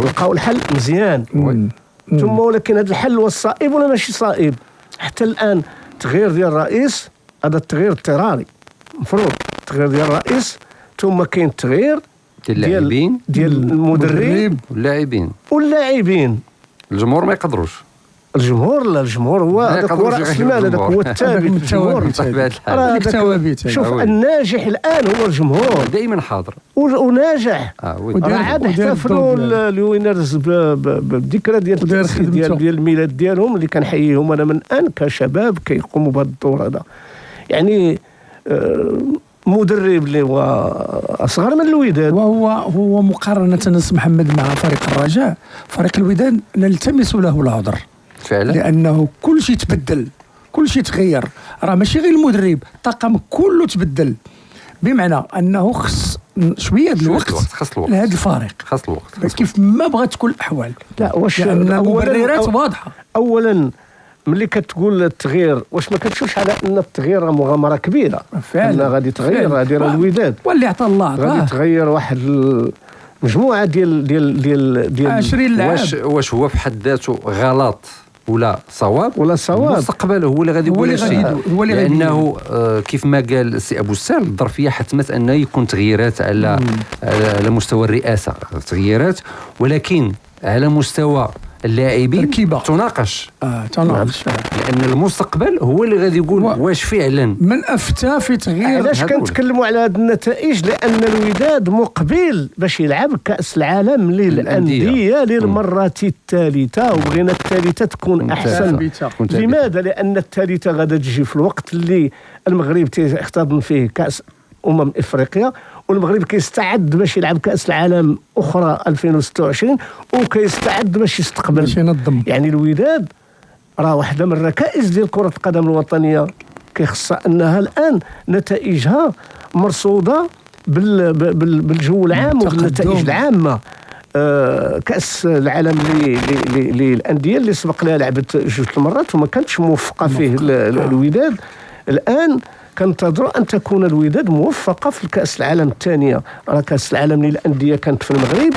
لقاو الحل مزيان. ثم ولكن هذا الحل هو الصائب ولا ماشي صائب؟ حتى الان التغيير ديال الرئيس هذا التغيير اضطراري مفروض، التغيير ديال الرئيس ثم كاين التغيير ديال المدرب واللاعبين. الجمهور ما يقدروش. الجمهور لا، الجمهور هو هذاك هو راس المال، هذاك هو الثابت. الثوابت. شوف الناجح الان هو الجمهور دائما حاضر وناجح. عاد احتفلوا الوينرز بالذكرى ديال الميلاد ديالهم اللي كنحييهم انا من الان كشباب كيقوموا بهذا الدور هذا. يعني مدرب اللي هو اصغر من الوداد، وهو مقارنه ناس محمد مع فريق الرجاء، فريق الوداد نلتمس له العذر فعلا، لانه كل شيء تبدل، كل شيء تغير. راه ماشي غير المدرب، الطاقم كله تبدل، بمعنى انه خص شويه الوقت لهذا الفريق، خاص الوقت كيف ما بغات تكون الاحوال. لا واش المبررات واضحه. اولا ملي كتقول التغيير، واش ما كتشوفش على ان التغيير راه مغامره كبيره فعلا غادي تغير، غادي راه الوداد واللي عطى الله غادي تغير واحد مجموعه ديال 20 لاعب. واش هو في حد ذاته غلط ولا صواب؟ المستقبل هو اللي غادي يقول الشيء، لانه كيف ما قال السي ابو السال الظرفيه حتمت انه يكون تغييرات على مستوى الرئاسه، تغييرات، ولكن على مستوى اللاعبين تناقش لان المستقبل هو اللي غادي يقول واش فعلا من افتى في تغيير. علاش كنتكلموا على هذه النتائج؟ لان الوداد مقبل باش يلعب كاس العالم للانديه للمره الثالثه، وبغينا الثالثه تكون احسن. لماذا؟ لان الثالثه غادا تجي في الوقت اللي المغرب تحتضن فيه كاس افريقيا، والمغرب كيستعد باش يلعب كاس العالم اخرى 2026 وكيستعد باش يستقبل، باش ينظم. يعني الوداد راه واحده من الركائز ديال كره القدم الوطنيه كيخصها انها الان نتائجها مرصوده بالجو العام وبالنتائج العامه. كاس العالم للانديه اللي سبق لها لعبت 2 مرات وما كانتش موفقه فيه الوداد. الان كنتظروا ان تكون الوداد موفقه في الكاس العالم الثانيه. راه كاس العالم للانديه كانت في المغرب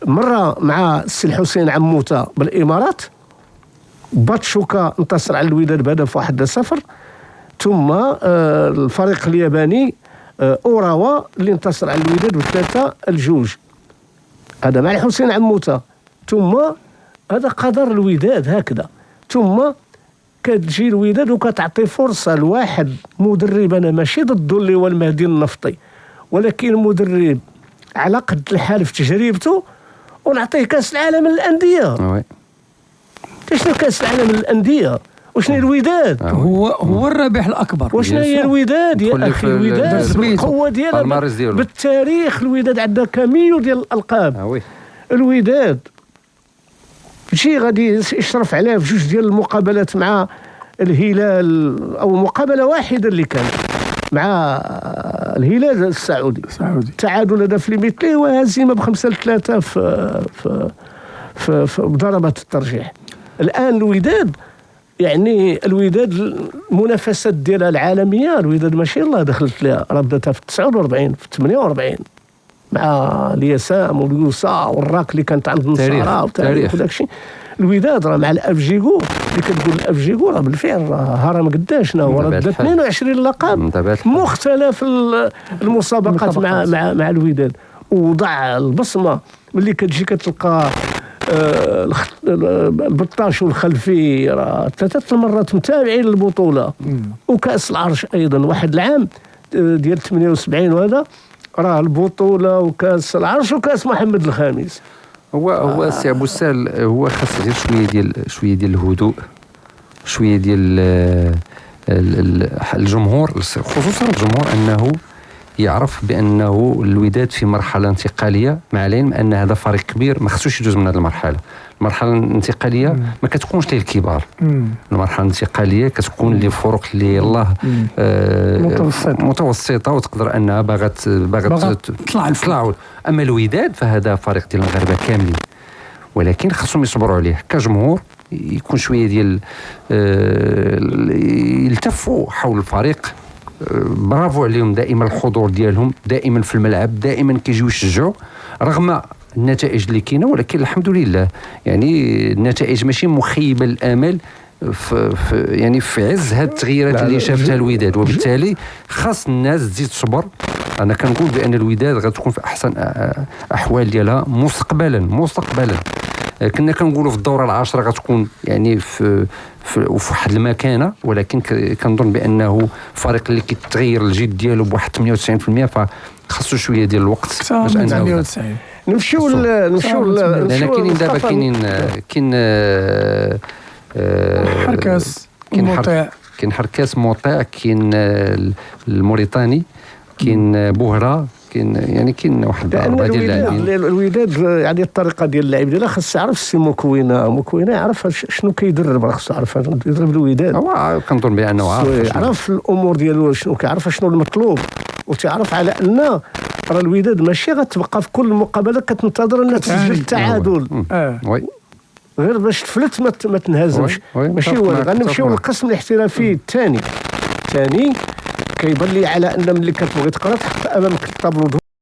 مره مع السي الحسين عموته بالامارات، باتشوكا انتصر على الوداد بهدف 1-0، ثم الفريق الياباني اوراوا اللي انتصر على الوداد ب3-2، هذا مع الحسين عموته. ثم هذا قدر الوداد هكذا، ثم كتجي الوداد وكتعطي فرصه لواحد مدرب، انا ماشي ضده اللي هو المهدي النفطي، ولكن مدرب على قد الحال في تجربته، ونعطيه كاس العالم للانديه. شنو كاس العالم للانديه؟ وشنو الوداد؟ هو الرابح الاكبر. وشنو هي الوداد يا اخي؟ الوداد القوه ديالها بالتاريخ، الوداد عندها كمية ديال الالقاب. الوداد شي غادي يشرف عليه في 2 ديال المقابلات مع الهلال، او مقابله واحده اللي كانت مع الهلال السعودي، تعادل هذا في ليميتلي وهزيمه ب5-3 في ضربات الترجيح. الان الوداد، يعني الوداد المنافسات ديالها العالميه، الوداد ماشي الله دخلت لها، راه بداتها في 49 في 48 مع اليسام واليوسا والراك اللي كانت عند النصارى وتاريخ وداك الشيء. الوداد راه مع الافجيغو اللي كتقول الافجيغو راه بالفعل راه هرم قداش هو راه 22 لقب مختلف المسابقات مع الوداد، وضع البصمه ملي كتجي كتلقى البطاش والخلفي راه 3 مرات متابعين للبطوله، وكاس العرش ايضا واحد العام ديال 78 وهذا راه البطوله وكاس العرش وكاس محمد الخامس. هو السي ابو السال هو خاص يدير شويه ديال الهدوء، شويه ديال الجمهور، خصوصا الجمهور، انه يعرف بانه الوداد في مرحله انتقاليه، مع العلم ان هذا فريق كبير ما خصوش يجوز من هذه المرحله الانتقاليه ما كتكونش للكبار. المرحله الانتقاليه كتكون لفرق اللي يلاه متوسطه وتقدر انها باغت تطلع. اما الوداد فهذا فريق ديال المغاربه كاملين، ولكن خصهم يصبروا عليه كجمهور، يكون شويه ديال يلتفوا حول الفريق. برافو عليهم، دائما الحضور ديالهم، دائما في الملعب، دائما كيجيو يشجعوا، رغم النتائج اللي كاينه، ولكن الحمد لله يعني النتائج ماشي مخيبه الامل يعني في عز هذه التغييرات اللي شافتها الوداد، وبالتالي خاص الناس تزيد تصبر. انا كنقول بان الوداد غتكون في احسن احوال ديالها مستقبلا. كنا كنقولوا في الدوره العاشره غتكون يعني في واحد المكانه، ولكن كنظن بانه فريق اللي كيتغير الجيد ديالو بواحد 98%، فخاصو شويه ديال الوقت باش انه نمشيو لان كاينين دابا كاين حركاس مطيع، كاين حركاس مطيع، كاين الموريتاني، كاين بوهرة، كاين واحد 4 ديال اللاعبين. الوداد يعني الطريقه ديال اللعب ديالها خاص يعرف السي مكوينه يعرف شنو كيدرب، خاصو يعرف يدرب الوداد. هو كنظن بانه يعرف الامور ديالو شنو كيعرف شنو المطلوب، وتعرف على ان راه الوداد ماشي غتبقى في كل مقابله كتنتظر انها تسجل التعادل. وي غير باش تفلت ما تنهزمش. ماشي هو. غنمشيو للقسم الاحترافي الثاني كيبان لي على ان ملي كتبغي تقرا تحط امامك الطابلو